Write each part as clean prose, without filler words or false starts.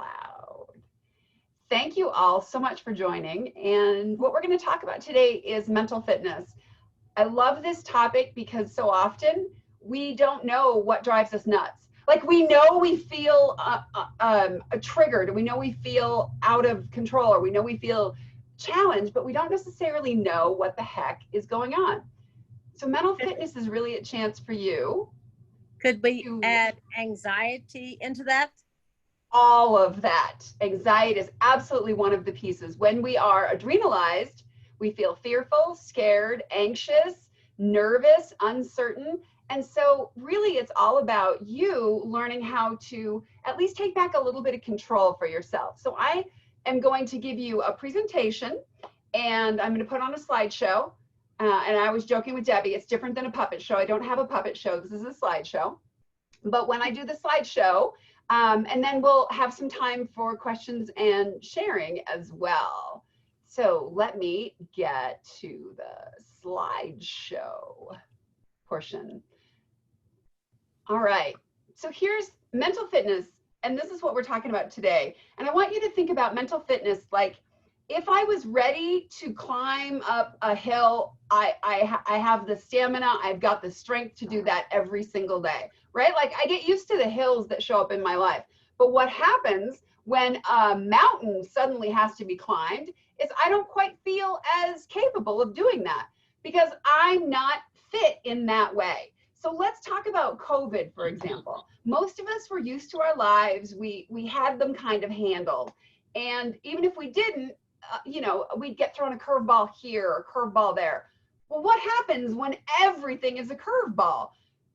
loud. Thank you all so much for joining. And what we're going to talk about today is mental fitness. I love this topic because so often we don't know what drives us nuts. Like we know we feel triggered, we know we feel out of control, or we know we feel challenged, but we don't necessarily know what the heck is going on. So mental fitness is really a chance for you. Could we add anxiety into that? All of that. Anxiety is absolutely one of the pieces. When we are adrenalized, we feel fearful, scared, anxious, nervous, uncertain. And so really it's all about you learning how to at least take back a little bit of control for yourself. So I am going to give you a presentation and I'm going to put on a slideshow. And I was joking with Debbie, it's different than a puppet show. I don't have a puppet show. This is a slideshow. But when I do the slideshow, and then we'll have some time for questions and sharing as well. So let me get to the slideshow portion. All right. So here's mental fitness. And this is what we're talking about today. And I want you to think about mental fitness like, if I was ready to climb up a hill, I have the stamina, I've got the strength to do that every single day, right? Like I get used to the hills that show up in my life. But what happens when a mountain suddenly has to be climbed is I don't quite feel as capable of doing that because I'm not fit in that way. So let's talk about COVID, for example. Most of us were used to our lives. We had them kind of handled. And even if we didn't, we'd get thrown a curveball here or curveball there. Well, what happens when everything is a curveball?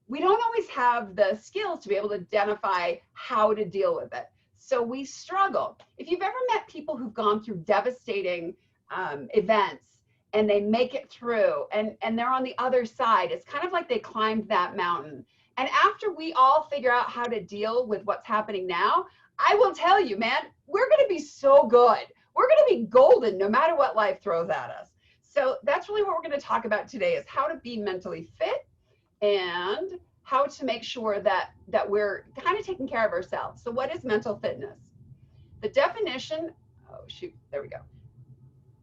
We don't always have the skills to be able to identify how to deal with it. So we struggle. If you've ever met people who've gone through devastating events and they make it through and they're on the other side, it's kind of like they climbed that mountain. And after we all figure out how to deal with what's happening now, I will tell you, man, we're going to be so good. We're going to be golden no matter what life throws at us. So that's really what we're going to talk about today is how to be mentally fit and how to make sure that we're kind of taking care of ourselves. So what is mental fitness? The definition, oh shoot, there we go,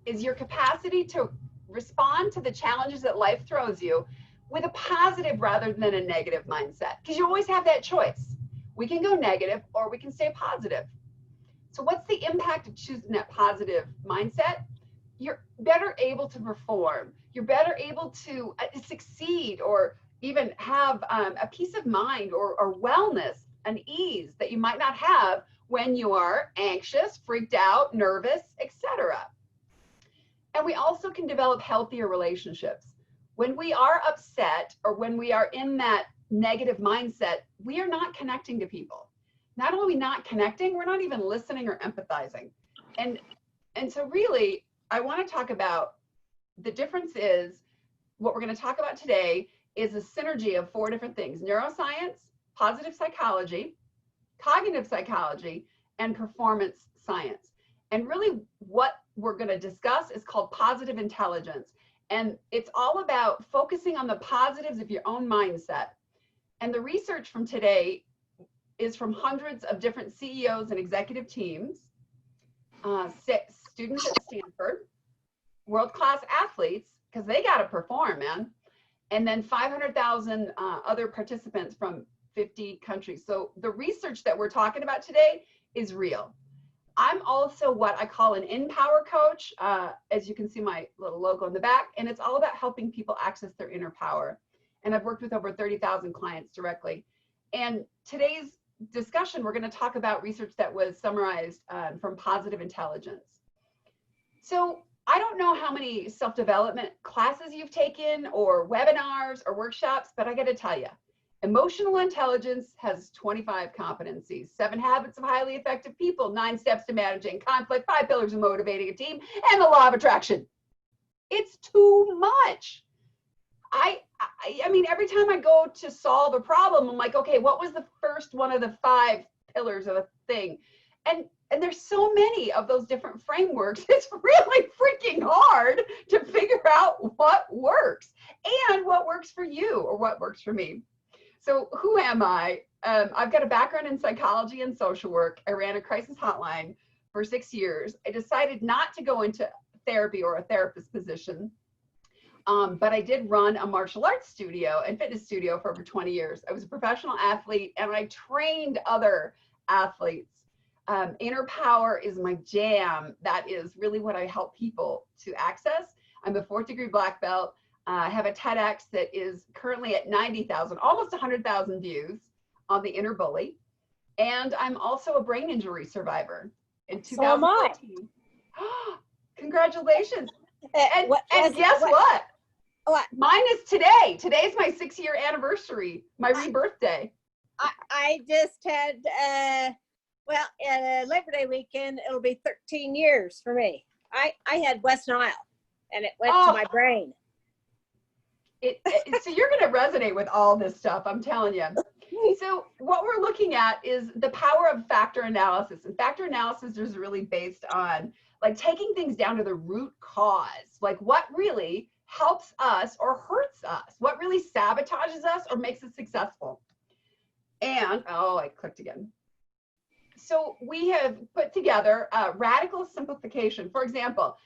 is your capacity to respond to the challenges that life throws you with a positive rather than a negative mindset. Because you always have that choice. We can go negative or we can stay positive. So what's the impact of choosing that positive mindset? You're better able to perform. You're better able to succeed or even have a peace of mind or wellness and ease that you might not have when you are anxious, freaked out, nervous, etc. And we also can develop healthier relationships. When we are upset or when we are in that negative mindset, we are not connecting to people. Not only not connecting, we're not even listening or empathizing. And so really, I want to talk about the difference is what we're going to talk about today is a synergy of 4 different things: neuroscience, positive psychology, cognitive psychology, and performance science. And really what we're going to discuss is called positive intelligence. And it's all about focusing on the positives of your own mindset. And the research from today is from hundreds of different CEOs and executive teams, students at Stanford, world-class athletes, because they got to perform, man, and then 500,000 other participants from 50 countries. So the research that we're talking about today is real. I'm also what I call an InPower coach, as you can see my little logo in the back, and it's all about helping people access their inner power. And I've worked with over 30,000 clients directly. And today's discussion, we're going to talk about research that was summarized from positive intelligence. So I don't know how many self-development classes you've taken or webinars or workshops, but I got to tell you, emotional intelligence has 25 competencies: 7 habits of highly effective people, 9 steps to managing conflict, 5 pillars of motivating a team, and the law of attraction. It's too much. I mean, every time I go to solve a problem, I'm like, okay, what was the first one of the 5 pillars of a thing? And there's so many of those different frameworks. It's really freaking hard to figure out what works and what works for you or what works for me. So who am I? I've got a background in psychology and social work. I ran a crisis hotline for 6 years. I decided not to go into therapy or a therapist position. But I did run a martial arts studio and fitness studio for over 20 years. I was a professional athlete and I trained other athletes. InPower is my jam. That is really what I help people to access. I'm a 4th degree black belt. I have a TEDx that is currently at 90,000, almost 100,000 views on the inner bully. And I'm also a brain injury survivor in 2014. Congratulations. And guess what? What? Mine is today. Today's my 6-year anniversary, my rebirth day. I just had, Labor Day weekend, it'll be 13 years for me. I had West Nile and it went to my brain. So you're going to resonate with all this stuff, I'm telling you. So what we're looking at is the power of factor analysis. And factor analysis is really based on like taking things down to the root cause, like what really helps us or hurts us, what really sabotages us or makes us successful. And, I clicked again. So we have put together a radical simplification. For example,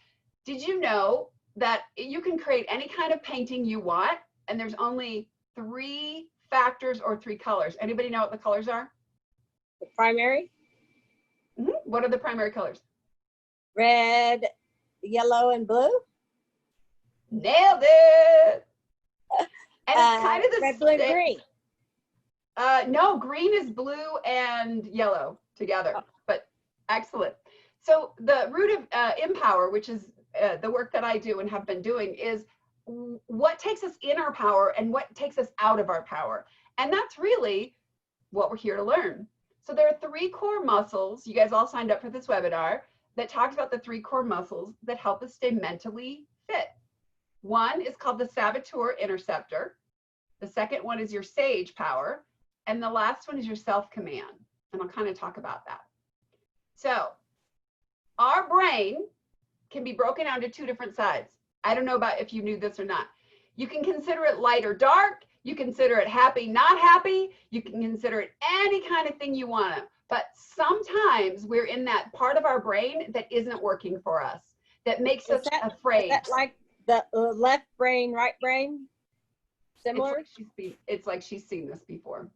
did you know that you can create any kind of painting you want, and there's only 3 factors or 3 colors? Anybody know what the colors are? The primary? Mm-hmm. What are the primary colors? Red, yellow, and blue. Nailed it. And it's kind of the red, blue, and green. No, green is blue and yellow together, but excellent. So the root of InPower, which is the work that I do and have been doing, is what takes us in our power and what takes us out of our power. And that's really what we're here to learn. So there are 3 core muscles. You guys all signed up for this webinar that talks about the 3 core muscles that help us stay mentally fit. One is called the saboteur interceptor. The second one is your sage power. And the last one is your self-command. And I'll kind of talk about that. So our brain can be broken down to 2 different sides. I don't know about if you knew this or not. You can consider it light or dark. You consider it happy, not happy. You can consider it any kind of thing you want to. But sometimes we're in that part of our brain that isn't working for us, that makes us afraid. Is that like the left brain, right brain? Similar? It's like she's seen this before.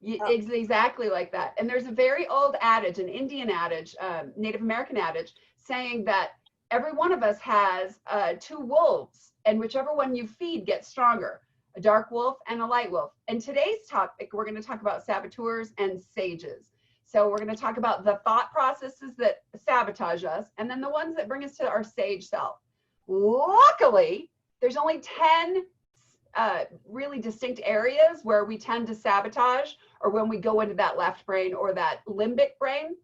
It's exactly like that. And there's a very old adage, an Indian adage, Native American adage, saying that every one of us has 2 wolves, and whichever one you feed gets stronger, a dark wolf and a light wolf. And today's topic, we're going to talk about saboteurs and sages. So we're going to talk about the thought processes that sabotage us, and then the ones that bring us to our sage self. Luckily, there's only 10 really distinct areas where we tend to sabotage, or when we go into that left brain or that limbic brain.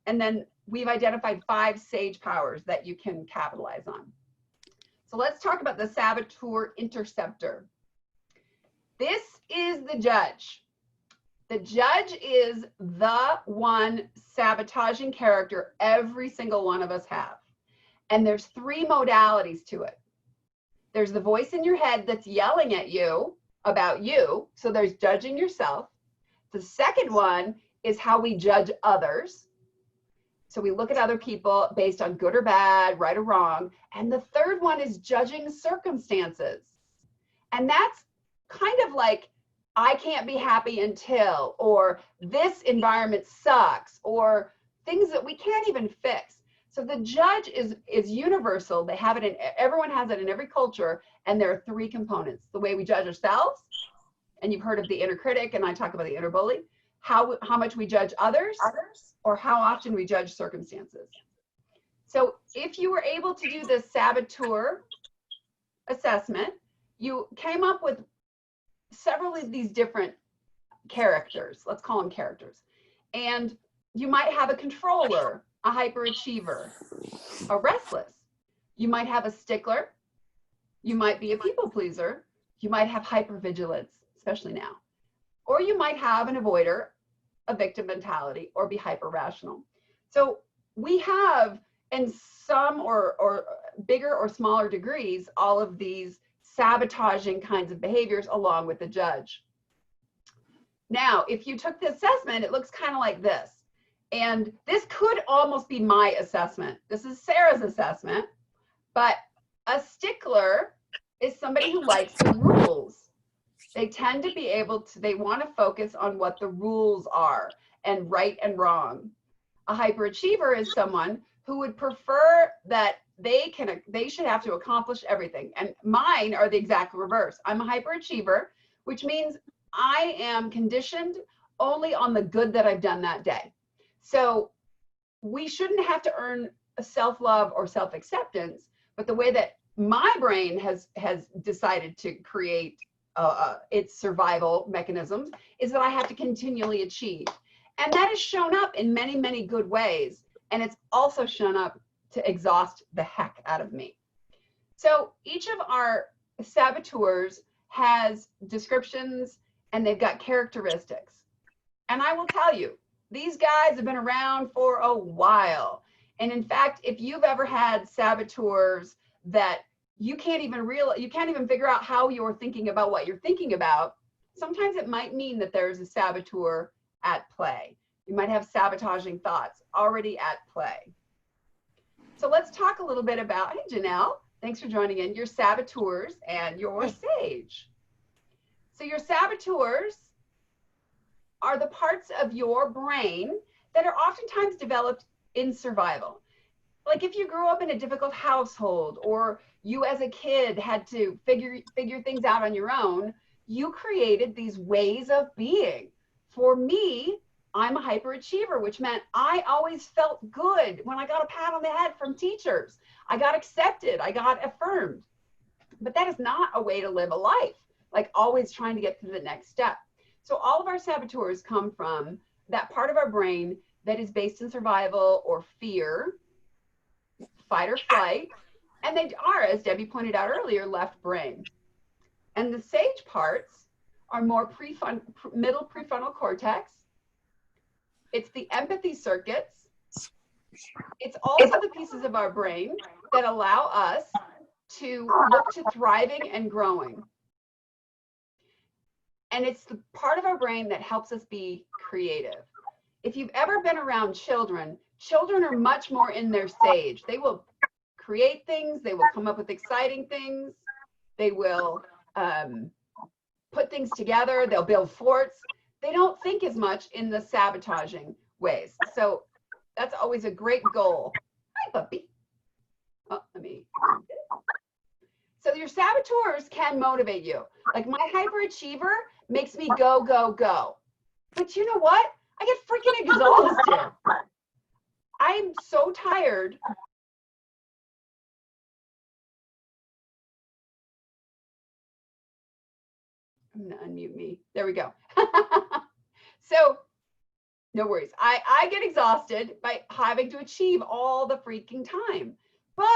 And then we've identified 5 sage powers that you can capitalize on. So let's talk about the saboteur interceptor. This is the judge. The judge is the one sabotaging character every single one of us have. And there's 3 modalities to it. There's the voice in your head that's yelling at you about you. So there's judging yourself. The second one is how we judge others. So we look at other people based on good or bad, right or wrong. And the third one is judging circumstances. And that's kind of like, I can't be happy until, or this environment sucks, or things that we can't even fix. So the judge is universal. They have it in, everyone has it in every culture. And there are 3 components: the way we judge ourselves, and you've heard of the inner critic, and I talk about the inner bully, how much we judge others, or how often we judge circumstances. So if you were able to do the saboteur assessment, you came up with several of these different characters. Let's call them characters. And you might have a controller, a hyperachiever, a restless. You might have a stickler. You might be a people pleaser. You might have hypervigilance, especially now. Or you might have an avoider, a victim mentality, or be hyper rational. So we have, in some or bigger or smaller degrees, all of these sabotaging kinds of behaviors along with the judge. Now, if you took the assessment, it looks kind of like this. And this could almost be my assessment. This is Sarah's assessment, but a stickler is somebody who likes the rules. They tend to be able to, they want to focus on what the rules are and right and wrong. A hyperachiever is someone who would prefer that they should have to accomplish everything. And mine are the exact reverse. I'm a hyperachiever, which means I am conditioned only on the good that I've done that day. So we shouldn't have to earn a self-love or self-acceptance, but the way that my brain has decided to create its survival mechanisms is that I have to continually achieve. And that has shown up in many, many good ways. And it's also shown up to exhaust the heck out of me. So each of our saboteurs has descriptions and they've got characteristics. And I will tell you, these guys have been around for a while. And in fact, if you've ever had saboteurs that you can't even figure out how you're thinking about what you're thinking about, sometimes it might mean that there's a saboteur at play. You might have sabotaging thoughts already at play. So let's talk a little bit about, hey Janelle, thanks for joining in, your saboteurs and your sage. So your saboteurs are the parts of your brain that are oftentimes developed in survival. Like if you grew up in a difficult household or you as a kid had to figure things out on your own, you created these ways of being. For me, I'm a hyperachiever, which meant I always felt good when I got a pat on the head from teachers. I got accepted, I got affirmed. But that is not a way to live a life, like always trying to get to the next step. So all of our saboteurs come from that part of our brain that is based in survival or fear, fight or flight, and they are, as Debbie pointed out earlier, left brain. And the sage parts are more middle prefrontal cortex. It's the empathy circuits. It's also the pieces of our brain that allow us to look to thriving and growing. And it's the part of our brain that helps us be creative. If you've ever been around children, children are much more in their sage. They will create things. They will come up with exciting things. They will put things together. They'll build forts. They don't think as much in the sabotaging ways. So that's always a great goal. Hi, puppy. Oh, so your saboteurs can motivate you. Like my hyperachiever makes me go, go, go. But you know what? I get freaking exhausted. I'm so tired. I'm gonna unmute me. There we go. So no worries. I get exhausted by having to achieve all the freaking time. But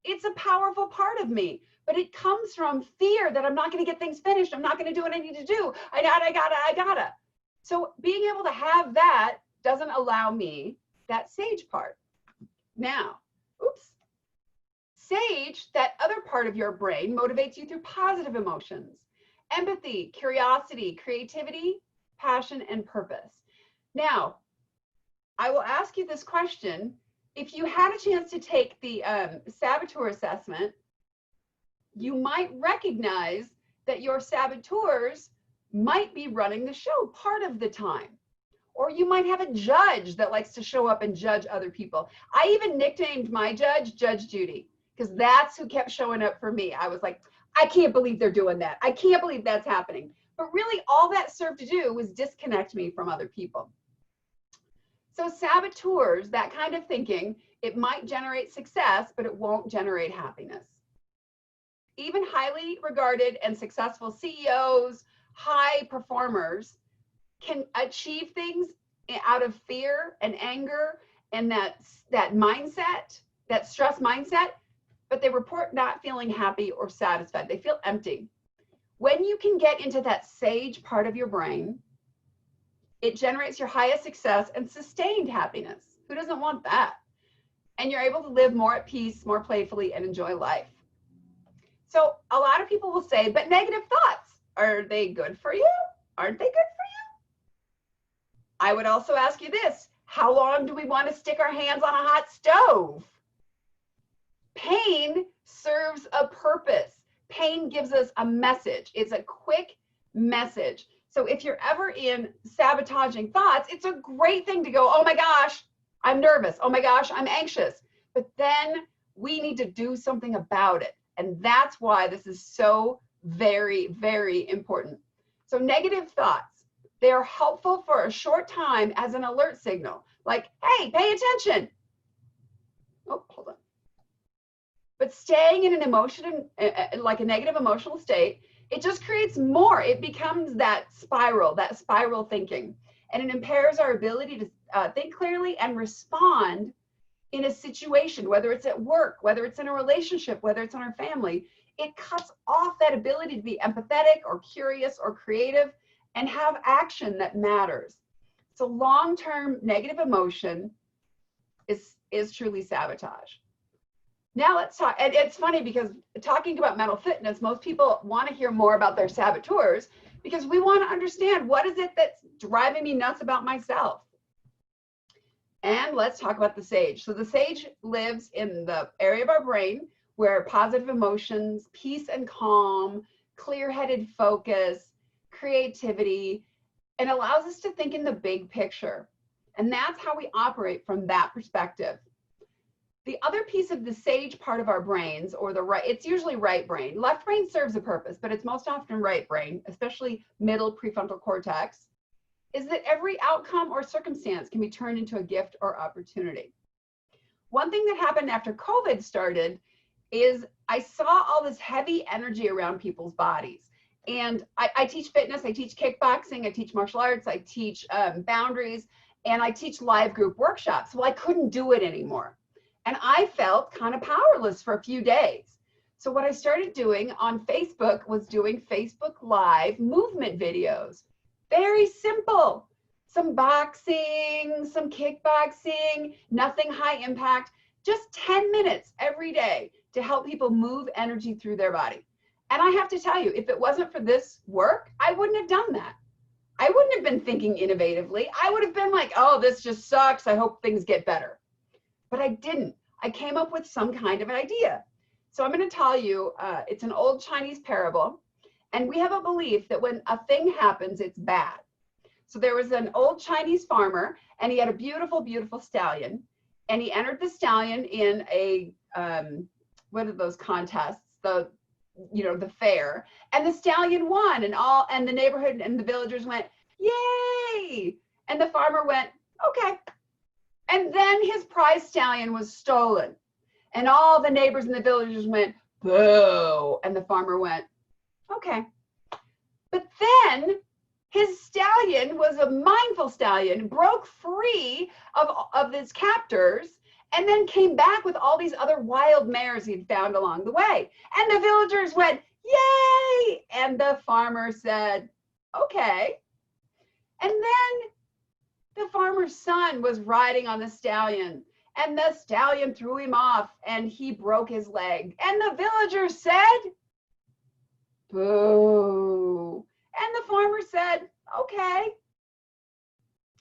it's a powerful part of me. But it comes from fear that I'm not going to get things finished. I'm not going to do what I need to do. I gotta. So being able to have that doesn't allow me that sage part. Now, oops. Sage, that other part of your brain, motivates you through positive emotions. Empathy, curiosity, creativity, passion, and purpose. Now, I will ask you this question. If you had a chance to take the saboteur assessment, you might recognize that your saboteurs might be running the show part of the time. Or you might have a judge that likes to show up and judge other people. I even nicknamed my judge, Judge Judy, because that's who kept showing up for me. I was like, I can't believe they're doing that. I can't believe that's happening. But really all that served to do was disconnect me from other people. So saboteurs, that kind of thinking, it might generate success, but it won't generate happiness. Even highly regarded and successful CEOs, high performers can achieve things out of fear and anger and that mindset, that stress mindset, but they report not feeling happy or satisfied. They feel empty. When you can get into that sage part of your brain, it generates your highest success and sustained happiness. Who doesn't want that? And you're able to live more at peace, more playfully, and enjoy life. So a lot of people will say, but negative thoughts, are they good for you? Aren't they good for you? I would also ask you this: how long do we want to stick our hands on a hot stove? Pain serves a purpose. Pain gives us a message. It's a quick message. So if you're ever in sabotaging thoughts, it's a great thing to go, oh my gosh, I'm nervous. Oh my gosh, I'm anxious. But then we need to do something about it. And that's why this is so very, very important. So negative thoughts, they are helpful for a short time as an alert signal. Like, hey, pay attention. Oh, hold on. But staying in an emotion, like a negative emotional state, it just creates more. It becomes that spiral thinking. And it impairs our ability to think clearly and respond in a situation, whether it's at work, whether it's in a relationship, whether it's in our family. It cuts off that ability to be empathetic or curious or creative and have action that matters. So long-term negative emotion is truly sabotage. Now let's talk, and it's funny because talking about mental fitness, most people want to hear more about their saboteurs because we want to understand what is it that's driving me nuts about myself. And let's talk about the sage. So the sage lives in the area of our brain where positive emotions, peace and calm, clear-headed focus, creativity, and allows us to think in the big picture. And that's how we operate from that perspective. The other piece of the sage part of our brains, or the right, it's usually right brain. Left brain serves a purpose, but it's most often right brain, especially middle prefrontal cortex, is that every outcome or circumstance can be turned into a gift or opportunity. One thing that happened after COVID started is I saw all this heavy energy around people's bodies. And I teach fitness, I teach kickboxing, I teach martial arts, I teach boundaries, and I teach live group workshops. Well, I couldn't do it anymore. And I felt kind of powerless for a few days. So what I started doing on Facebook was doing Facebook Live movement videos. Very simple. Some boxing, some kickboxing, nothing high impact, just 10 minutes every day to help people move energy through their body. And I have to tell you, if it wasn't for this work, I wouldn't have done that. I wouldn't have been thinking innovatively. I would have been like, oh, this just sucks. I hope things get better. But I didn't. I came up with some kind of an idea. So I'm going to tell you, it's an old Chinese parable. And we have a belief that when a thing happens, it's bad. So there was an old Chinese farmer, and he had a beautiful, beautiful stallion. And he entered the stallion in a, what are those contests? The fair. And the stallion won, and the neighborhood and the villagers went, yay! And the farmer went, okay. And then his prize stallion was stolen. And all the neighbors and the villagers went, boo. And the farmer went, okay. But then his stallion was a mindful stallion, broke free of his captors, and then came back with all these other wild mares he'd found along the way. And the villagers went, yay! And the farmer said, okay. And then the farmer's son was riding on the stallion, and the stallion threw him off, and he broke his leg. And the villagers said, boo. And the farmer said, okay.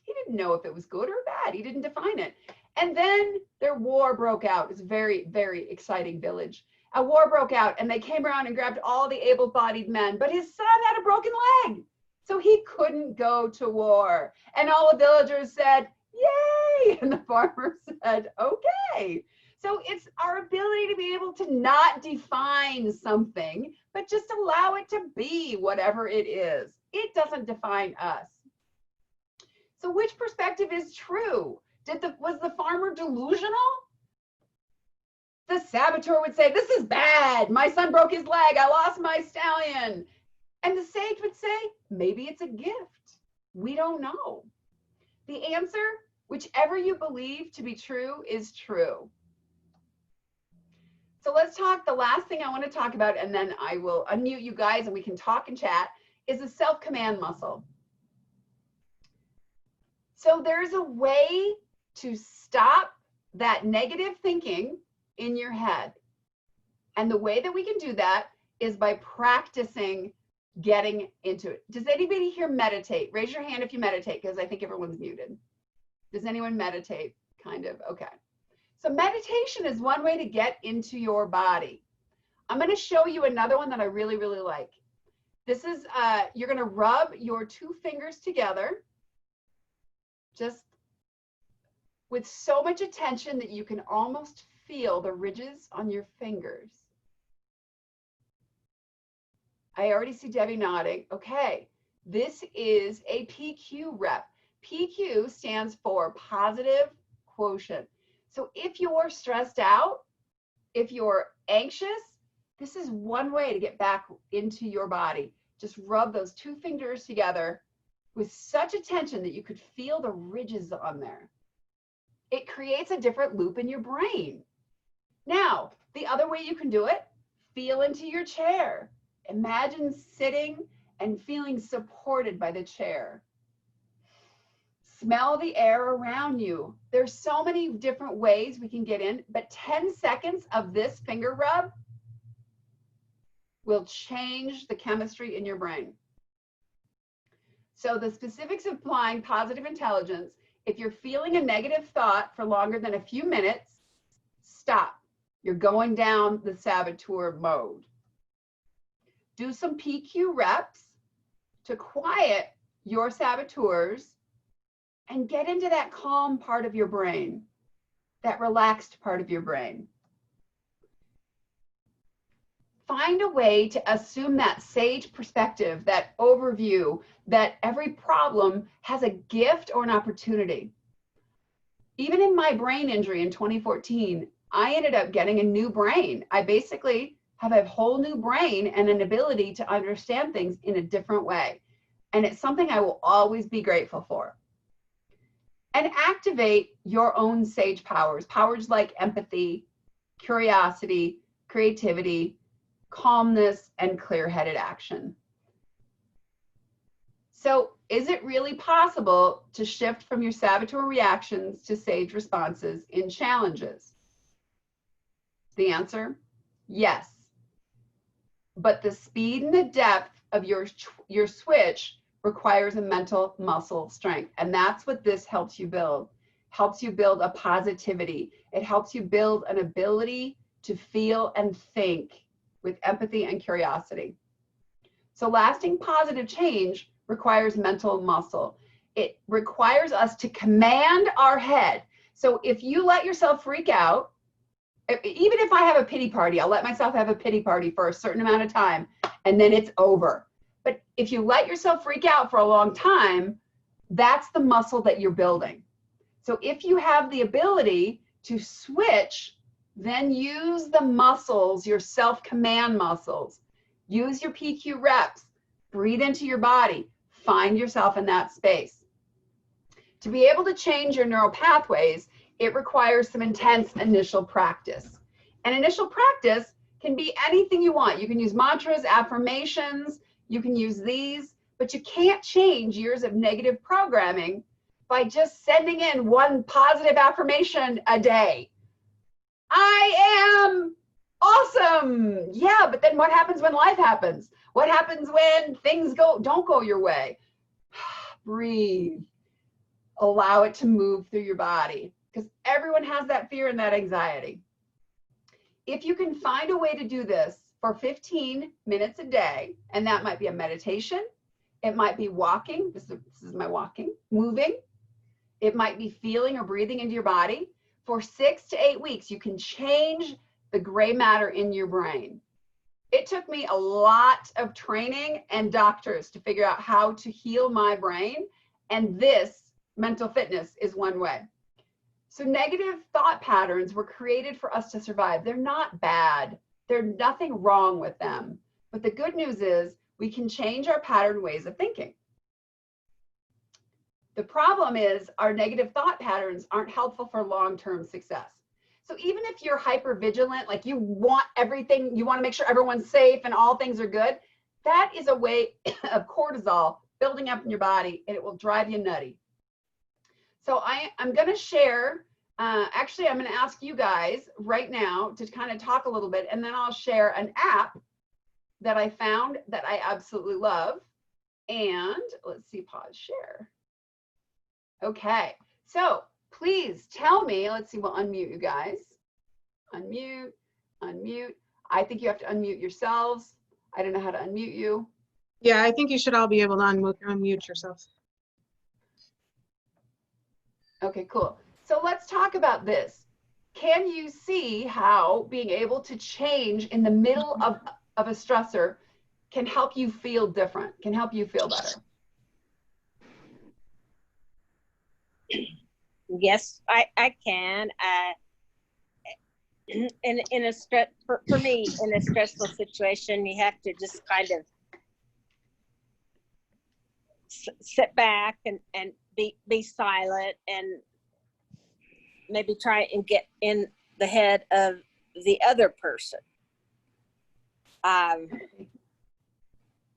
He didn't know if it was good or bad. He didn't define it. And then their war broke out. It's a very, very exciting village. A war broke out, and they came around and grabbed all the able-bodied men, but his son had a broken leg. So he couldn't go to war. And all the villagers said, yay! And the farmer said, okay. So it's our ability to be able to not define something, but just allow it to be whatever it is. It doesn't define us. So which perspective is true? Was the farmer delusional? The saboteur would say, this is bad. My son broke his leg. I lost my stallion. And the sage would say, maybe it's a gift. We don't know. The answer, whichever you believe to be true, is true. So let's talk, the last thing I want to talk about, and then I will unmute you guys and we can talk and chat, is the self-command muscle. So there's a way to stop that negative thinking in your head. And the way that we can do that is by practicing getting into it. Does anybody here meditate? Raise your hand if you meditate, because I think everyone's muted. Does anyone meditate? Kind of, okay. So meditation is one way to get into your body. I'm going to show you another one that I really, really like. This is, you're going to rub your 2 fingers together, just with so much attention that you can almost feel the ridges on your fingers. I already see Debbie nodding. Okay, this is a PQ rep. PQ stands for positive quotient. So if you're stressed out, if you're anxious, this is one way to get back into your body. Just rub those 2 fingers together with such attention that you could feel the ridges on there. It creates a different loop in your brain. Now, the other way you can do it, feel into your chair. Imagine sitting and feeling supported by the chair. Smell the air around you. There's so many different ways we can get in, but 10 seconds of this finger rub will change the chemistry in your brain. So the specifics of applying positive intelligence, if you're feeling a negative thought for longer than a few minutes, stop. You're going down the saboteur mode. Do some PQ reps to quiet your saboteurs and get into that calm part of your brain, that relaxed part of your brain. Find a way to assume that sage perspective, that overview, that every problem has a gift or an opportunity. Even in my brain injury in 2014, I ended up getting a new brain. I basically have a whole new brain and an ability to understand things in a different way. And it's something I will always be grateful for. And activate your own sage powers, powers like empathy, curiosity, creativity, calmness, and clear-headed action. So is it really possible to shift from your saboteur reactions to sage responses in challenges? The answer, yes. But the speed and the depth of your switch requires a mental muscle strength. And that's what this helps you build. Helps you build a positivity. It helps you build an ability to feel and think with empathy and curiosity. So lasting positive change requires mental muscle. It requires us to command our head. So if you let yourself freak out, even if I have a pity party, I'll let myself have a pity party for a certain amount of time and then it's over. But if you let yourself freak out for a long time, that's the muscle that you're building. So if you have the ability to switch, then use the muscles, your self-command muscles. Use your PQ reps. Breathe into your body. Find yourself in that space. To be able to change your neural pathways, it requires some intense initial practice. And initial practice can be anything you want. You can use mantras, affirmations, you can use these, but you can't change years of negative programming by just sending in one positive affirmation a day. I am awesome. Yeah, but then what happens when life happens? What happens when things don't go your way? Breathe. Allow it to move through your body, because everyone has that fear and that anxiety. If you can find a way to do this for 15 minutes a day, and that might be a meditation, it might be walking, this is my walking, moving, it might be feeling or breathing into your body. For 6 to 8 weeks, you can change the gray matter in your brain. It took me a lot of training and doctors to figure out how to heal my brain, and this mental fitness is one way. So negative thought patterns were created for us to survive. They're not bad. There's nothing wrong with them. But the good news is we can change our pattern ways of thinking. The problem is our negative thought patterns aren't helpful for long-term success. So even if you're hyper vigilant, like you want everything, you want to make sure everyone's safe and all things are good, that is a way of cortisol building up in your body, and it will drive you nutty. So I'm going to share, actually, I'm going to ask you guys right now to kind of talk a little bit, and then I'll share an app that I found that I absolutely love. And let's see, pause share. Okay, so please tell me, let's see, we'll unmute you guys. Unmute, unmute. I think you have to unmute yourselves. I don't know how to unmute you. Yeah, I think you should all be able to unmute yourself. Okay, cool. So let's talk about this. Can you see how being able to change in the middle of a stressor can help you feel different, can help you feel better? Yes, I can. In a stress for me, in a stressful situation, you have to just kind of sit back and be silent and maybe try and get in the head of the other person.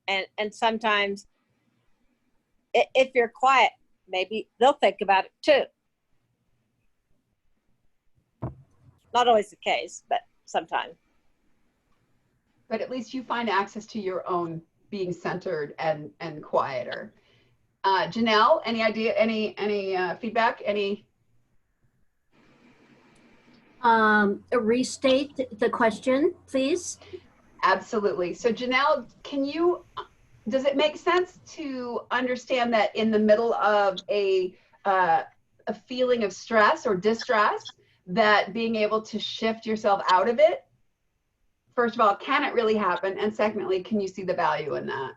And sometimes if you're quiet, maybe they'll think about it too. Not always the case, but sometimes. But at least you find access to your own being centered and quieter. Janelle, any idea, any feedback, any? Restate the question, please. Absolutely. So Janelle, does it make sense to understand that in the middle of a feeling of stress or distress, that being able to shift yourself out of it, first of all, can it really happen? And secondly, can you see the value in that?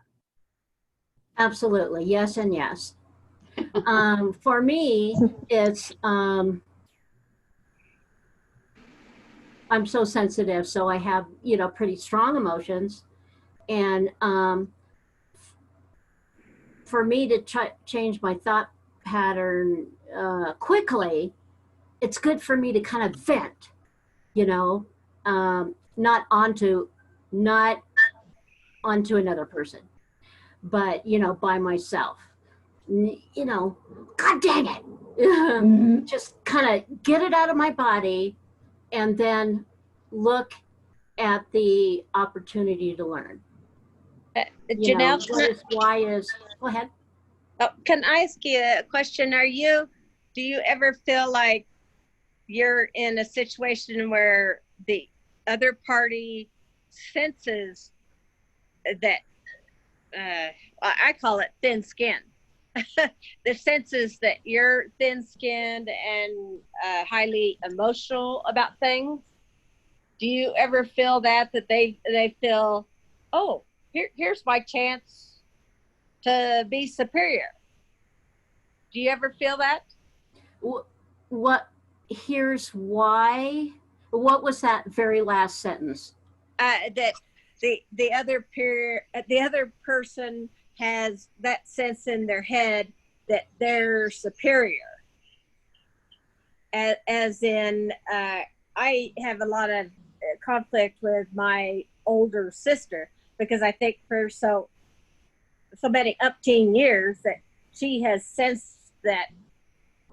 Absolutely. Yes and yes. For me, it's, I'm so sensitive, so I have, pretty strong emotions. And for me to change my thought pattern quickly, it's good for me to kind of vent, not onto another person, but by myself. God dang it. Just kind of get it out of my body and then look at the opportunity to learn. Janelle, go ahead. Oh, can I ask you a question? Do you ever feel like you're in a situation where the other party senses that, I call it thin skin, the senses that you're thin skinned and highly emotional about things? Do you ever feel that they feel, oh, here's my chance to be superior? Do you ever feel that? Here's why. What was that very last sentence? That the other person has that sense in their head that they're superior. As in, I have a lot of conflict with my older sister because I think for so many upteen years that she has sensed that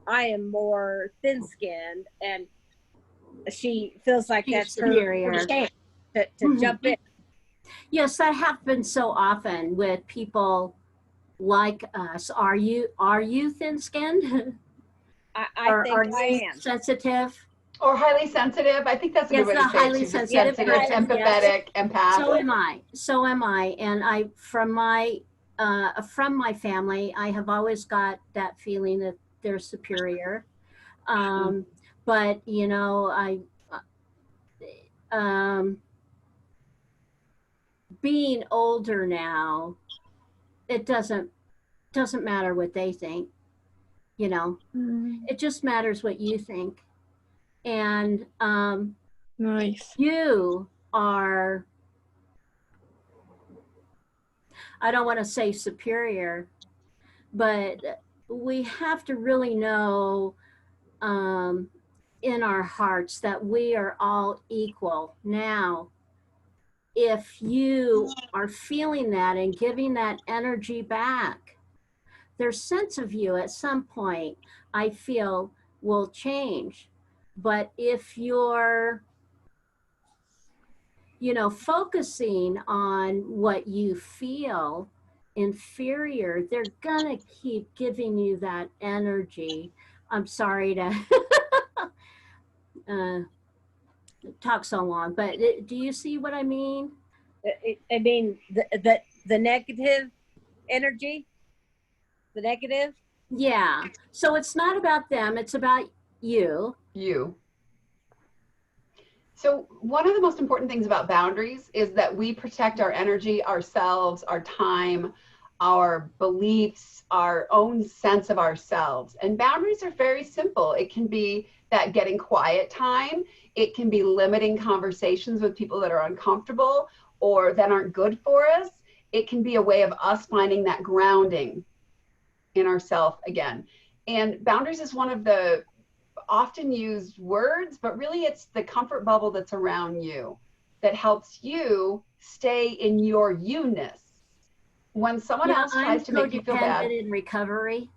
I am more thin-skinned, and she feels like that's her chance to jump in. Yes, that happens so often with people like us. Are you thin-skinned? I think I am. Sensitive? Or highly sensitive. I think that's a good way to say it. Highly sensitive, empathetic, empath. So am I. And from my family, I have always got that feeling that they're superior. But being older now, it doesn't matter what they think. It just matters what you think. And Nice. you are, I don't want to say superior, but we have to really know in our hearts that we are all equal. Now, if you are feeling that and giving that energy back, their sense of you at some point, I feel, will change. But if you're focusing on what you feel inferior, they're gonna keep giving you that energy. I'm sorry to talk so long, but do you see what I mean? I mean, the negative energy, the negative. Yeah. So it's not about them, it's about you. You. So one of the most important things about boundaries is that we protect our energy, ourselves, our time, our beliefs, our own sense of ourselves. And boundaries are very simple. It can be that getting quiet time. It can be limiting conversations with people that are uncomfortable or that aren't good for us. It can be a way of us finding that grounding in ourself again. And boundaries is one of the often used words, but really it's the comfort bubble that's around you that helps you stay in your you-ness. When someone else tries to make you feel bad. I'm codependent in recovery.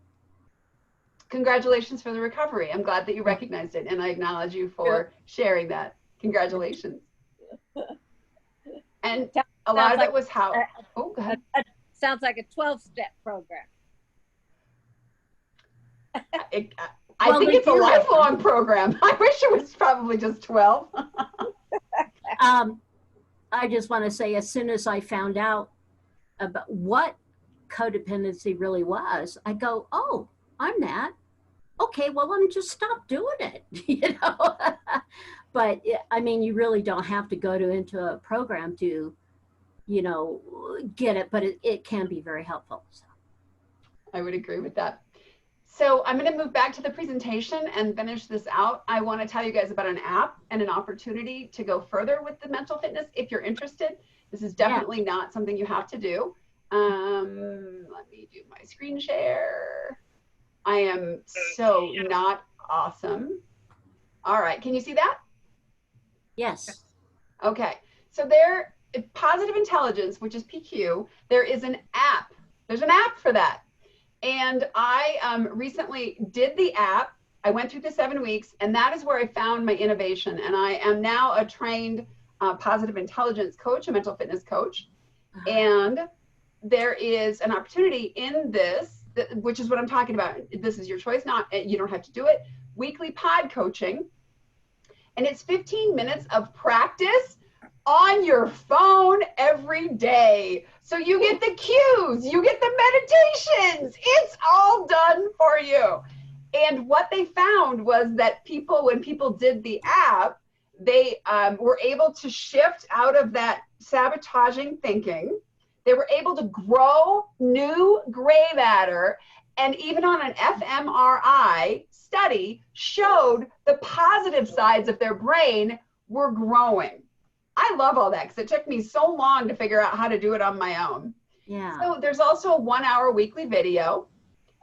Congratulations for the recovery. I'm glad that you recognized it, and I acknowledge you for sharing that. Congratulations. And a lot of it was how, oh, go ahead. Sounds like a 12-step program. I think it's a lifelong program. I wish it was probably just 12. I just want to say, as soon as I found out about what codependency really was, I go, oh, I'm that. Okay, well, let me just stop doing it, But I mean, you really don't have to go into a program to, get it, but it can be very helpful. So. I would agree with that. So I'm going to move back to the presentation and finish this out. I want to tell you guys about an app and an opportunity to go further with the mental fitness if you're interested. This is definitely not something you have to do. Let me do my screen share. I am so not awesome. All right, can you see that? Yes. Okay, so there, Positive Intelligence, which is PQ, there is an app. There's an app for that. And I recently did the app. I went through the 7 weeks, and that is where I found my innovation. And I am now a trained positive intelligence coach, a mental fitness coach. And there is an opportunity in this, which is what I'm talking about. This is your choice, you don't have to do it. Weekly pod coaching. And it's 15 minutes of practice on your phone every day. So you get the cues, you get the meditations, it's all done for you. And what they found was that when people did the app, they were able to shift out of that sabotaging thinking. They were able to grow new gray matter, and even on an fMRI study showed the positive sides of their brain were growing. I love all that because it took me so long to figure out how to do it on my own. Yeah. So there's also a 1-hour weekly video,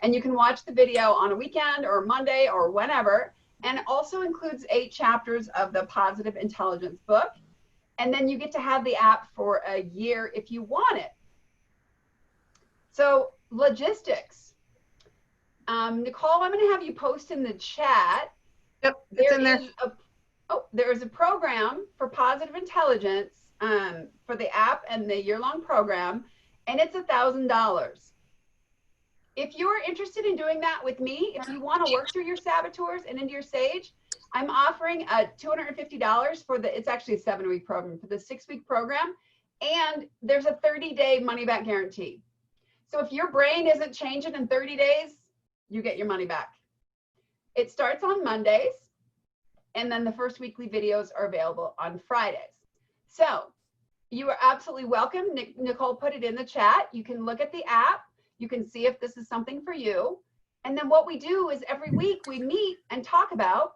and you can watch the video on a weekend or Monday or whenever, and it also includes 8 chapters of the Positive Intelligence book. And then you get to have the app for a year if you want it. So logistics. Nicole, I'm going to have you post in the chat. Yep, it's in there. There is a program for Positive Intelligence for the app and the year-long program, and it's $1,000. If you're interested in doing that with me, if you want to work through your saboteurs and into your sage, I'm offering $250 for it's actually a 7-week program, for the 6-week program, and there's a 30-day money-back guarantee. So if your brain isn't changing in 30 days, you get your money back. It starts on Mondays, and then the first weekly videos are available on Fridays. So you are absolutely welcome. Nicole put it in the chat. You can look at the app. You can see if this is something for you. And then what we do is every week we meet and talk about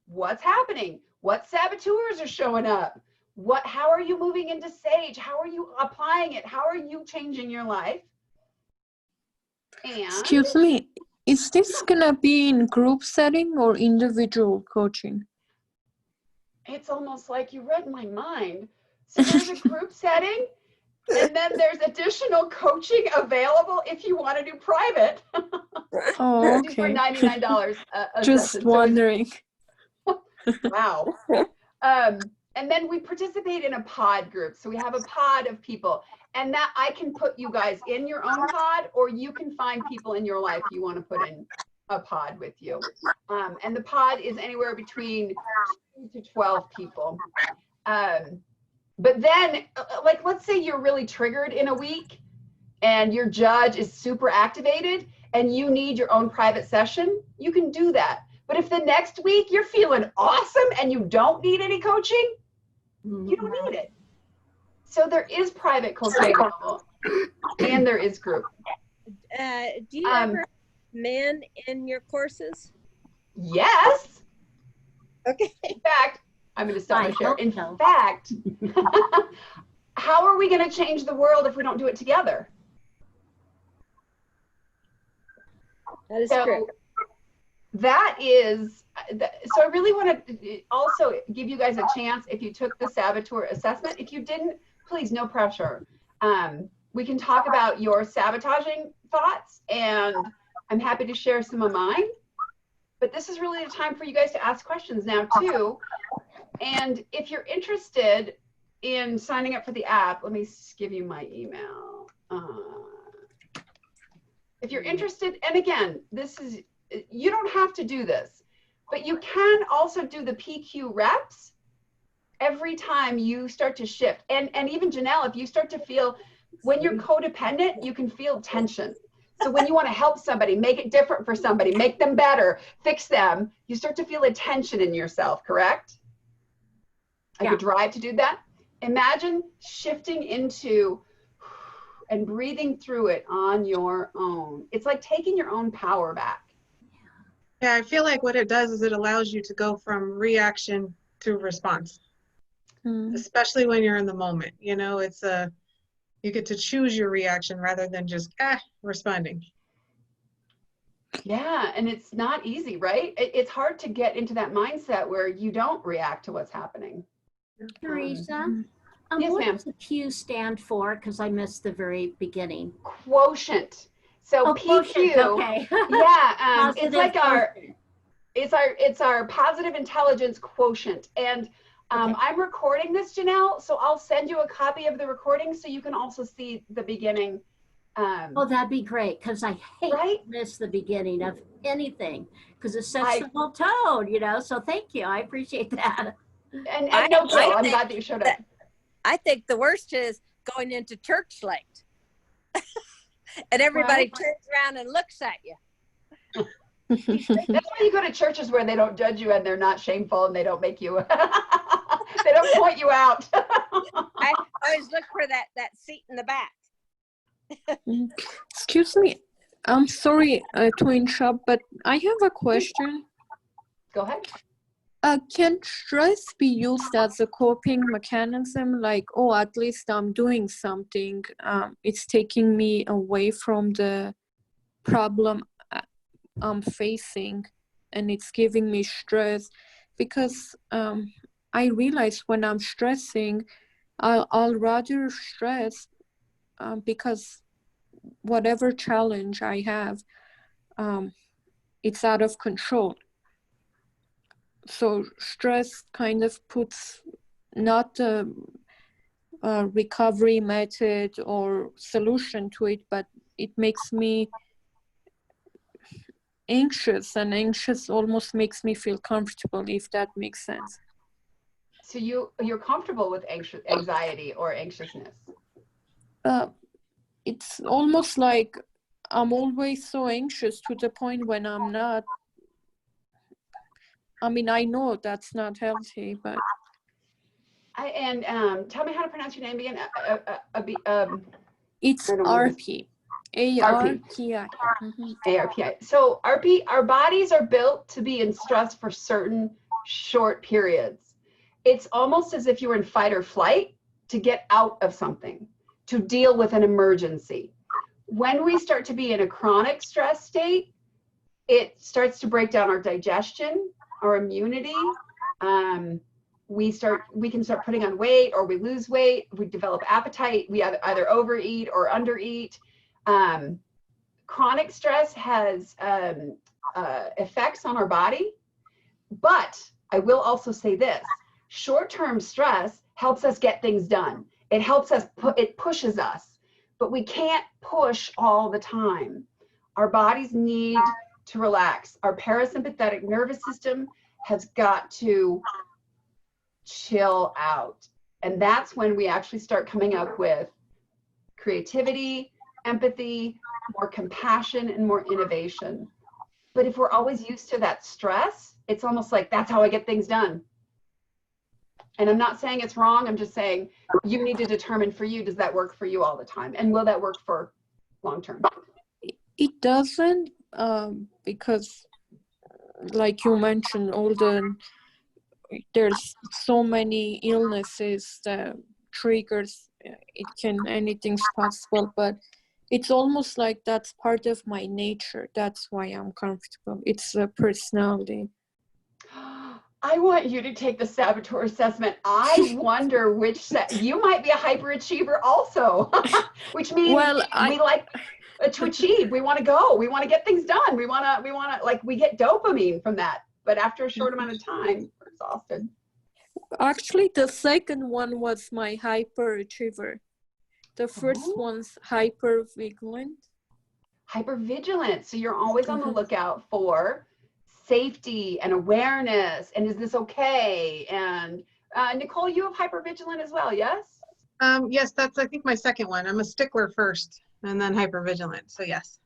what's happening, what saboteurs are showing up, how are you moving into sage, how are you applying it, how are you changing your life. And excuse me, is this gonna be in group setting or individual coaching? It's almost like you read my mind. So there's a group setting, and then there's additional coaching available if you want to do private. Oh, These were okay. $99 a Just session. wondering. Wow. And then we participate in a pod group. So we have a pod of people, and that I can put you guys in your own pod, or you can find people in your life you want to put in a pod with you. And the pod is anywhere between 2 to 12 people. But then, like, let's say you're really triggered in a week and your judge is super activated and you need your own private session, you can do that. But if the next week you're feeling awesome and you don't need any coaching, you don't need it. So there is private coaching available, and there is group. Do you ever have men in your courses? Yes. Okay. In fact, I'm going to stop my share. hope In so. fact, how are we going to change the world if we don't do it together? That is So true. that is, so I really want to also give you guys a chance if you took the saboteur assessment. If you didn't, please, no pressure. We can talk about your sabotaging thoughts, and I'm happy to share some of mine. But this is really the time for you guys to ask questions now too. And if you're interested in signing up for the app, let me give you my email. If you're interested, and again, this is, you don't have to do this, but you can also do the PQ reps every time you start to shift. And even Janelle, if you start to feel, when you're codependent, you can feel tension. So when you want to help somebody, make it different for somebody, make them better, fix them, you start to feel a tension in yourself, correct? Like a drive to do that. Imagine shifting into and breathing through it on your own. It's like taking your own power back. Yeah, I feel like what it does is it allows you to go from reaction to response, especially when you're in the moment. You know, it's you get to choose your reaction rather than just responding. Yeah, and it's not easy, right? It's hard to get into that mindset where you don't react to what's happening. Teresa, yes, what ma'am. does the Q stand for? Because I missed the very beginning. Quotient. So PQ. Quotient, okay. Yeah, it's Positive like quotient. it's our positive intelligence quotient. And I'm recording this, Janelle, so I'll send you a copy of the recording so you can also see the beginning. Oh, that'd be great, because I hate Right? to miss the beginning of anything because it sets the whole tone, you know. So thank you. I appreciate that. And no kill. I'm glad that you showed up. I think the worst is going into church late. And everybody turns around and looks at you. That's why you go to churches where they don't judge you and they're not shameful and they don't make you, they don't point you out. I always look for that seat in the back. Excuse me, I'm sorry to interrupt, but I have a question. Go ahead. Can stress be used as a coping mechanism? Like, oh, at least I'm doing something. It's taking me away from the problem I'm facing, and it's giving me stress. Because I realize when I'm stressing, I'll rather stress because whatever challenge I have, it's out of control. So stress kind of puts not a recovery method or solution to it, but it makes me anxious, and anxious almost makes me feel comfortable, if that makes sense. So you're comfortable with anxiety or anxiousness? It's almost like I'm always so anxious to the point when I'm not. I mean, I know that's not healthy, but. Tell me how to pronounce your name again. It's RP. ARPI. ARPI. So RP, our bodies are built to be in stress for certain short periods. It's almost as if you were in fight or flight to get out of something, to deal with an emergency. When we start to be in a chronic stress state, it starts to break down our digestion, our immunity. We can start putting on weight, or we lose weight. We develop appetite. We either overeat or undereat. Chronic stress has effects on our body, but I will also say this: Short-term stress helps us get things done. It helps us, it pushes us, but we can't push all the time. Our bodies need to relax. Our parasympathetic nervous system has got to chill out. And that's when we actually start coming up with creativity, empathy, more compassion, and more innovation. But if we're always used to that stress, it's almost like that's how I get things done. And I'm not saying it's wrong. I'm just saying you need to determine for you, does that work for you all the time? And will that work for long term? It doesn't, because like you mentioned, there's so many illnesses that triggers, anything's possible, but it's almost like that's part of my nature. That's why I'm comfortable. It's a personality. I want you to take the saboteur assessment. I wonder which you might be a hyperachiever also, which means we like to achieve. We want to go. We want to get things done. We want to like, we get dopamine from that. But after a short amount of time, we're exhausted. Actually, the second one was my hyperachiever. The first one's hypervigilant. Hypervigilant. So you're always on the lookout for safety and awareness. And is this okay? And Nicole, you have hypervigilant as well, yes? Yes, that's, I think, my second one. I'm a stickler first and then hypervigilant. So yes.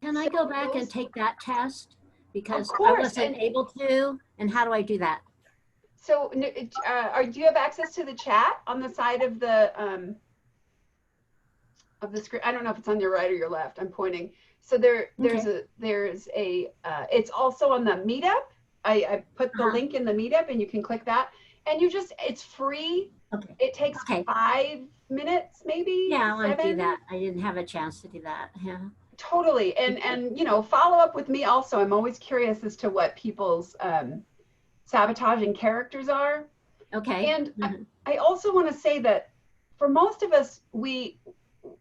Can I go back and take that test? Because I wasn't able to. And how do I do that? So do you have access to the chat on the side of the screen? I don't know if it's on your right or your left. I'm pointing. So there's a it's also on the meetup. I put the link in the meetup and you can click that. And it's free. Okay. It takes 5 minutes, maybe. Yeah, I want to do that. I didn't have a chance to do that. Yeah. Totally. And you know, follow up with me also. I'm always curious as to what people's sabotaging characters are. Okay. And I also want to say that for most of us, we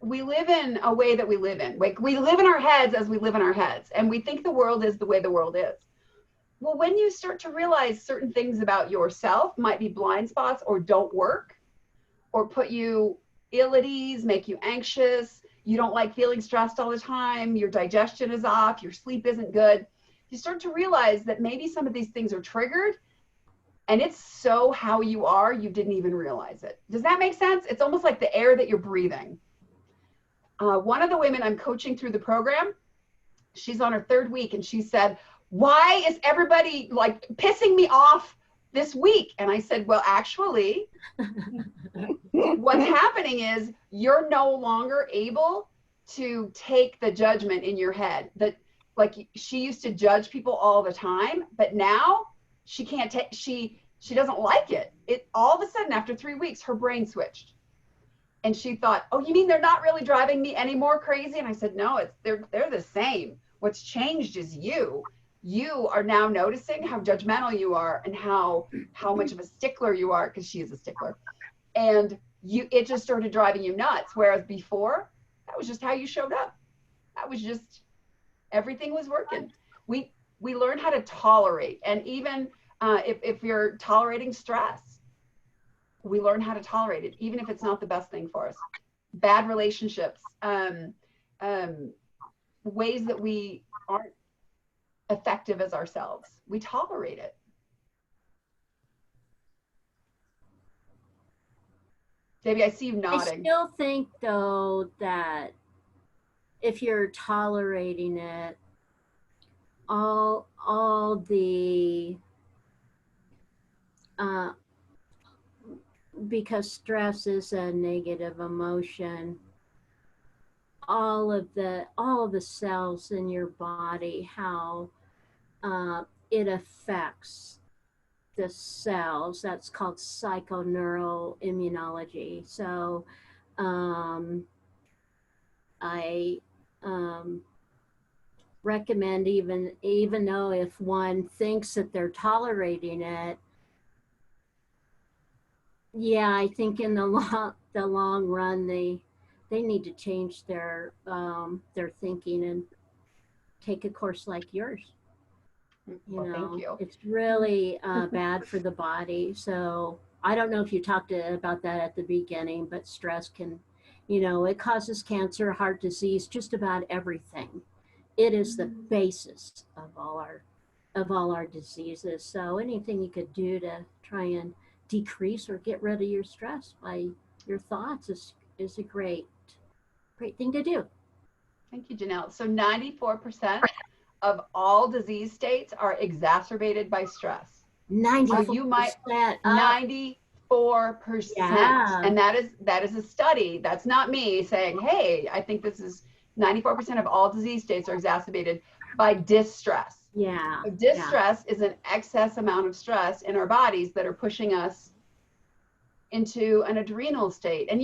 live in a way that we live in. Like, we live in our heads as we live in our heads, and we think the world is the way the world is. Well, when you start to realize certain things about yourself might be blind spots or don't work or put you ill at ease, make you anxious, you don't like feeling stressed all the time, your digestion is off, your sleep isn't good, you start to realize that maybe some of these things are triggered and it's so how you are, you didn't even realize it. Does that make sense? It's almost like the air that you're breathing. One of the women I'm coaching through the program, she's on her 3rd week, and she said, why is everybody like pissing me off this week? And I said, well, actually, what's happening is you're no longer able to take the judgment in your head. That, like, she used to judge people all the time, but now she can't take, she doesn't like it. It all of a sudden, after 3 weeks, her brain switched. And she thought, oh, you mean they're not really driving me any more crazy? And I said, no, they're the same. What's changed is you. You are now noticing how judgmental you are and how much of a stickler you are, because she is a stickler. And it just started driving you nuts. Whereas before, that was just how you showed up. That was just, everything was working. We learned how to tolerate. And even if you're tolerating stress, we learn how to tolerate it, even if it's not the best thing for us. Bad relationships, ways that we aren't effective as ourselves, we tolerate it. Debbie, I see you nodding. I still think, though, that if you're tolerating it, all the because stress is a negative emotion, all of the cells in your body, how it affects the cells, that's called psychoneuroimmunology. So I recommend, even though if one thinks that they're tolerating it, yeah, I think in the long run they need to change their thinking and take a course like yours. Well, thank you. It's really bad for the body. So I don't know if you talked about that at the beginning, but stress can, it causes cancer, heart disease, just about everything. It is the basis of all our diseases. So anything you could do to try and decrease or get rid of your stress by your thoughts is a great thing to do. Thank you, Janelle. So 94% of all disease states are exacerbated by stress. 94%. So you might Up. 94%. Yeah. And that is a study. That's not me saying, hey, I think this is 94% of all disease states are exacerbated by distress. Yeah. So distress is an excess amount of stress in our bodies that are pushing us into an adrenal state. And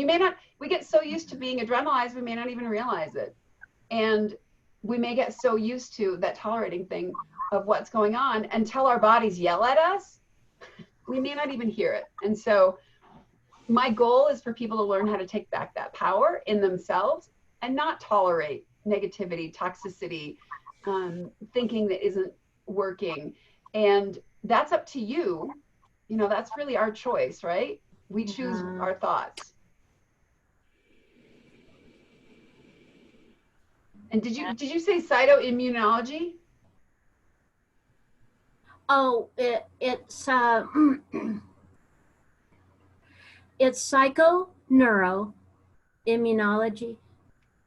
we get so used to being adrenalized, we may not even realize it. And we may get so used to that tolerating thing of what's going on until our bodies yell at us, we may not even hear it. And so my goal is for people to learn how to take back that power in themselves and not tolerate negativity, toxicity, thinking that isn't working. And that's up to you. That's really our choice, right? We choose our thoughts. And did you say cytoimmunology? Oh, it's it's psychoneuroimmunology.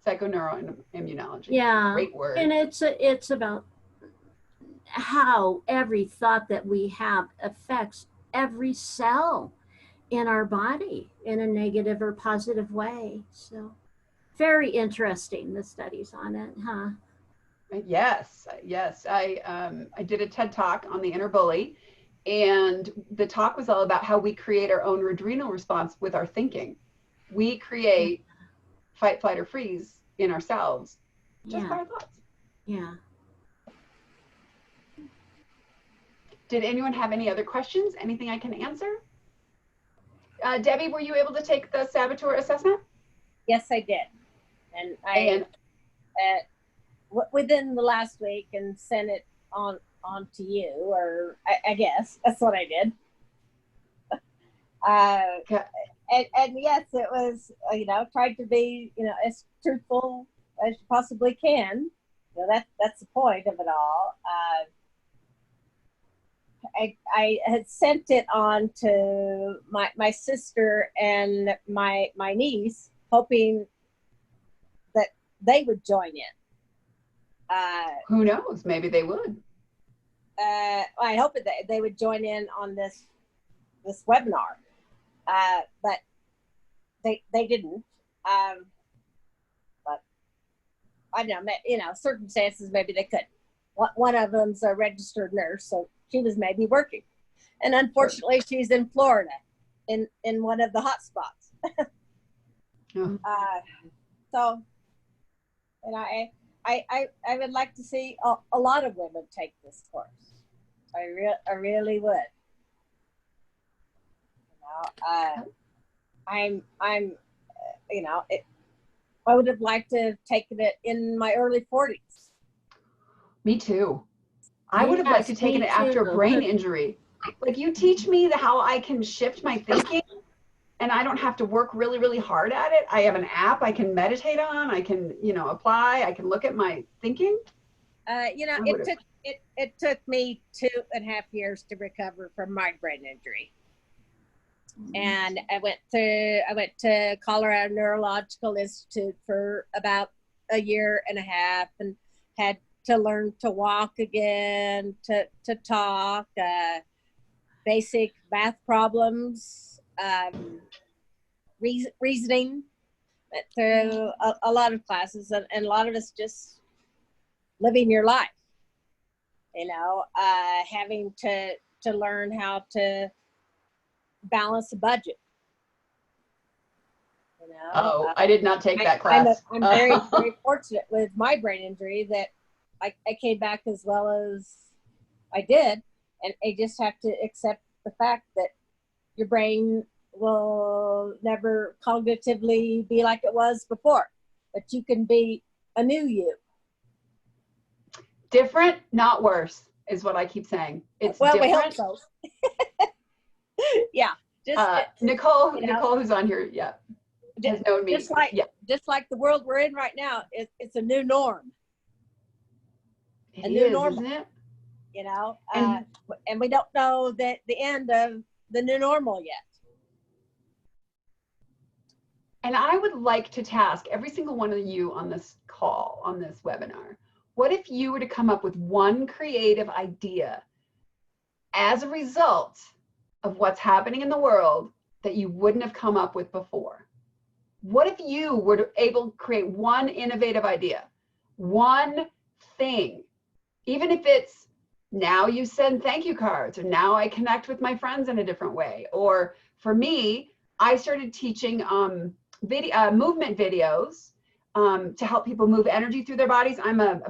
Psychoneuroimmunology. Yeah. Great word. And it's about how every thought that we have affects every cell in our body in a negative or positive way. So very interesting, the studies on it, huh? Yes. I did a TED talk on the inner bully, and the talk was all about how we create our own adrenal response with our thinking. We create fight, flight, or freeze in ourselves just by our thoughts. Yeah. Did anyone have any other questions? Anything I can answer? Debbie, were you able to take the saboteur assessment? Yes, I did. And I within the last week and sent it on to you, or I guess that's what I did. And yes, it was, tried to be, as truthful as you possibly can. That's the point of it all. I had sent it on to my sister and my niece, hoping that they would join in. Who knows? Maybe they would. I hope that they would join in on this webinar, but they didn't. But I don't know, circumstances, maybe they could. One of them's a registered nurse, so she was maybe working, and unfortunately, she's in Florida, in one of the hot spots. Oh. So, and I would like to see a lot of women take this course. I really would. I would have liked to have taken it in my early 40s. Me too. I would have liked to take it after a brain injury. Like, you teach me how I can shift my thinking, and I don't have to work really, really hard at it. I have an app I can meditate on. I can, apply. I can look at my thinking. It took me 2.5 years to recover from my brain injury. And I went to Colorado Neurological Institute for about 1.5 years and had to learn to walk again, to talk, basic math problems, reasoning, through a lot of classes, and a lot of us just living your life, having to learn how to balance a budget. I did not take that class. I'm very, very fortunate with my brain injury that I came back as well as I did, and I just have to accept the fact that your brain will never cognitively be like it was before, but you can be a new you. Different, not worse. is what I keep saying. It's well, different. we hope so. Yeah, just Nicole, you know, Nicole, who's on here, has known me. just like the world we're in right now, it's a new norm. It new is, normal. isn't it? You know, And- and we don't know the end of the new normal yet. And I would like to task every single one of you on this call, on this webinar, what if you were to come up with one creative idea as a result of what's happening in the world that you wouldn't have come up with before? What if you were able to create one innovative idea, one thing, even if it's now you send thank you cards, or now I connect with my friends in a different way. Or for me, I started teaching movement videos to help people move energy through their bodies. I'm a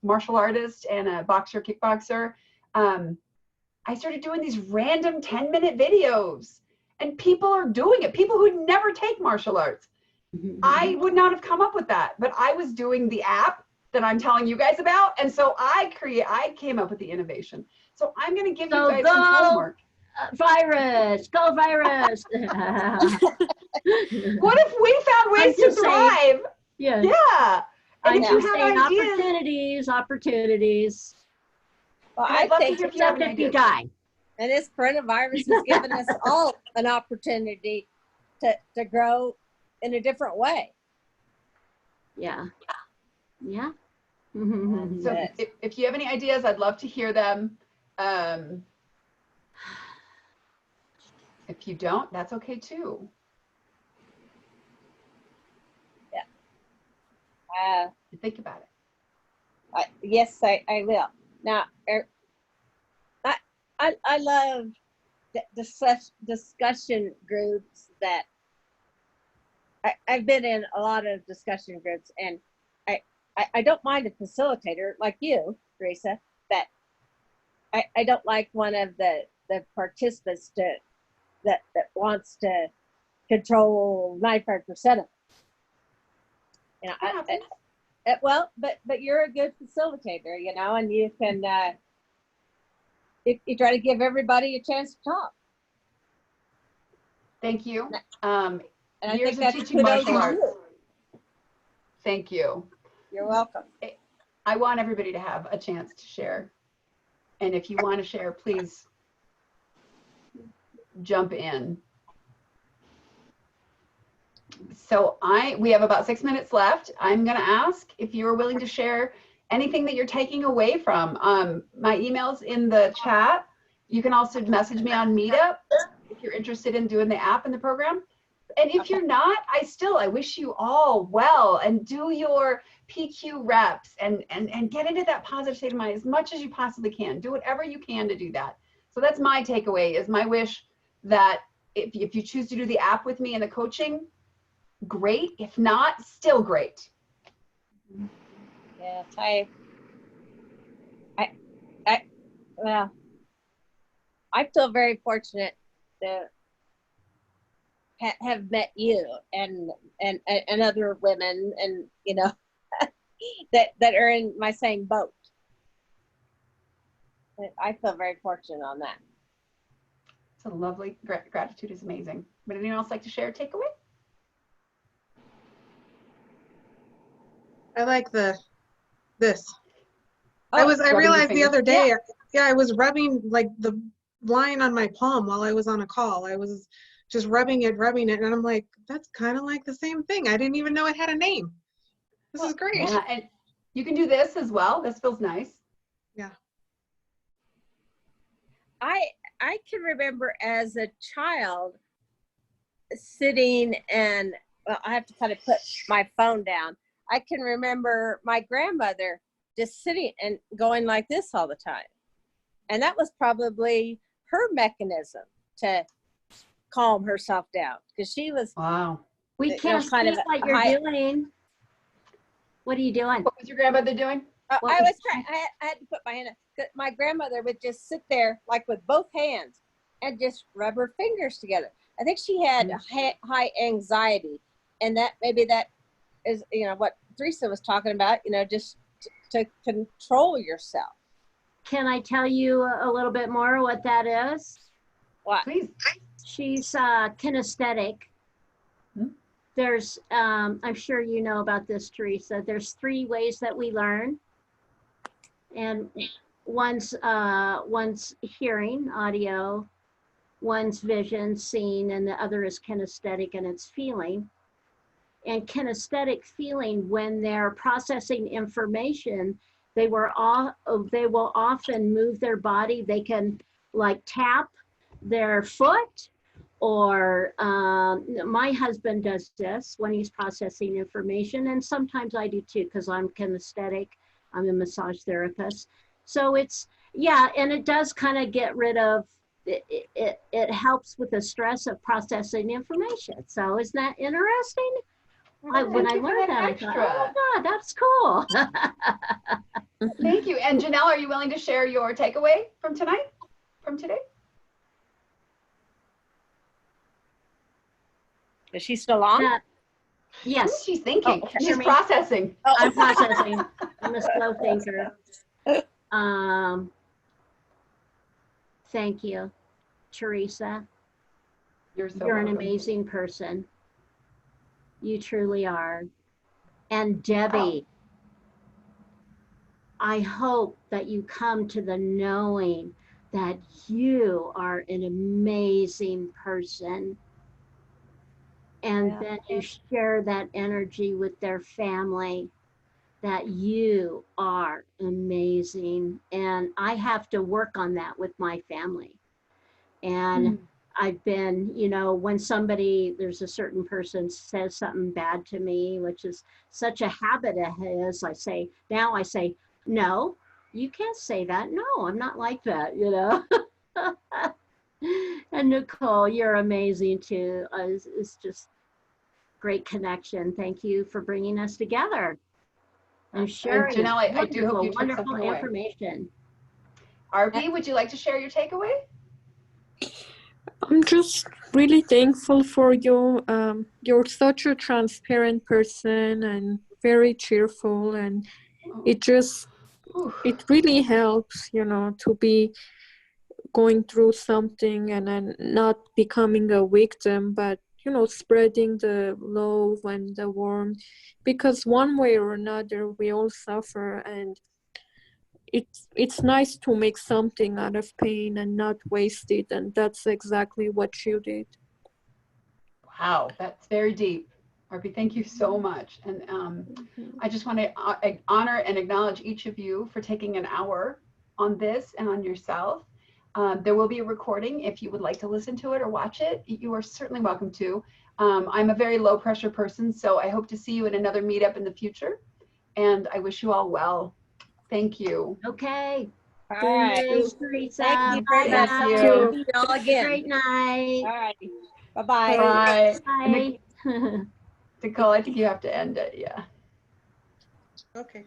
martial artist and a boxer, kickboxer. I started doing these random 10-minute videos, and people are doing it. People who never take martial arts. I would not have come up with that, but I was doing the app that I'm telling you guys about. And so I came up with the innovation. So I'm going to give you guys some homework. Virus, go virus. What if we found ways to thrive? Yeah. Yeah. And I'm if you just have saying ideas, opportunities. Well, I'd love to think hear if you have Except any if you ideas. die. and this coronavirus has given us all an opportunity to grow in a different way. Yeah. Yeah. So if you have any ideas, I'd love to hear them. If you don't, that's okay too. Think about it. Yes, I will. Now, I love discussion groups that I've been in a lot of discussion groups, and I don't mind a facilitator like you, Teresa, that I don't like one of the participants that wants to control 95% of it. You know, well, but you're a good facilitator, you know, and you can you try to give everybody a chance to talk. Thank you. And I Years think of that's teaching kudos martial to arts. you. Thank you. You're welcome. I want everybody to have a chance to share. And if you want to share, please jump in. So we have about 6 minutes left. I'm going to ask if you are willing to share anything that you're taking away from. My email's in the chat. You can also message me on Meetup if you're interested in doing the app and the program. And if you're not, I wish you all well, and do your PQ reps and get into that positive state of mind as much as you possibly can. Do whatever you can to do that. So that's my takeaway, is my wish that if you choose to do the app with me and the coaching, great. If not, still great. Yes, well, I feel very fortunate to have met you and other women, and you know, that are in my same boat. I feel very fortunate on that. It's a lovely, gratitude is amazing. Would anyone else like to share a takeaway? I like this. Oh, I realized the other day, Yeah. I was rubbing like the line on my palm while I was on a call. I was just rubbing it, and I'm like, that's kind of like the same thing. I didn't even know it had a name. This is great. Yeah, and you can do this as well. This feels nice. Yeah. I can remember as a child sitting and, well, I have to kind of put my phone down. I can remember my grandmother just sitting and going like this all the time. And that was probably her mechanism to calm herself down, because she was, Wow. We can't kind see of what you're doing. What are you doing? What was your grandmother doing? I was trying, I had to put my hand up. My grandmother would just sit there like with both hands and just rub her fingers together. I think she had high anxiety, and that maybe that is, you know, what Teresa was talking about, you know, just to control yourself. can I tell you a little bit more what that is? What? Please. She's kinesthetic. Hmm. There's, I'm sure you know about this, Teresa. There's 3 ways that we learn. And one's hearing, audio, one's vision, seeing, and the other is kinesthetic, and it's feeling. And kinesthetic feeling, when they're processing information, they will often move their body. They can like tap their foot, or my husband does this when he's processing information, and sometimes I do too, because I'm kinesthetic. I'm a massage therapist. So it's, yeah, and it does kind of get rid of, it helps with the stress of processing information. So isn't that interesting? When I learned that, I thought, oh my God, that's cool. Thank you. And Janelle, are you willing to share your takeaway from tonight, from today? Is she still on? Yes. She's thinking. Oh, okay. She's processing. I'm processing. I'm a slow thinker. Thank you, Teresa. You're so You're an welcome. amazing person. You truly are. And Debbie, I hope that you come to the knowing that you are an amazing person. And then you share that energy with their family, that you are amazing. And I have to work on that with my family. And I've been, you know, when there's a certain person says something bad to me, which is such a habit of his, I say, no, you can't say that. No, I'm not like that, you know. And Nicole, you're amazing too. It's just great connection. Thank you for bringing us together and sharing Janelle, I do hope you took wonderful something away. information. RB, would you like to share your takeaway? I'm just really thankful for you. You're such a transparent person and very cheerful, and it really helps, you know, to be going through something and then not becoming a victim, but, you know, spreading the love and the warmth, because one way or another we all suffer, and it's nice to make something out of pain and not waste it, and that's exactly what you did. Wow, that's very deep. RB, thank you so much. And I just want to honor and acknowledge each of you for taking an hour on this and on yourself. There will be a recording if you would like to listen to it or watch it. You are certainly welcome to. I'm a very low pressure person, so I hope to see you in another meetup in the future. And I wish you all well. Thank you. Okay. All right. Thanks, Teresa. Thank you very much. Thank See you. you all again. Great night. All right. Bye-bye. Bye. Bye. Nicole, I think you have to end it. Yeah. Okay.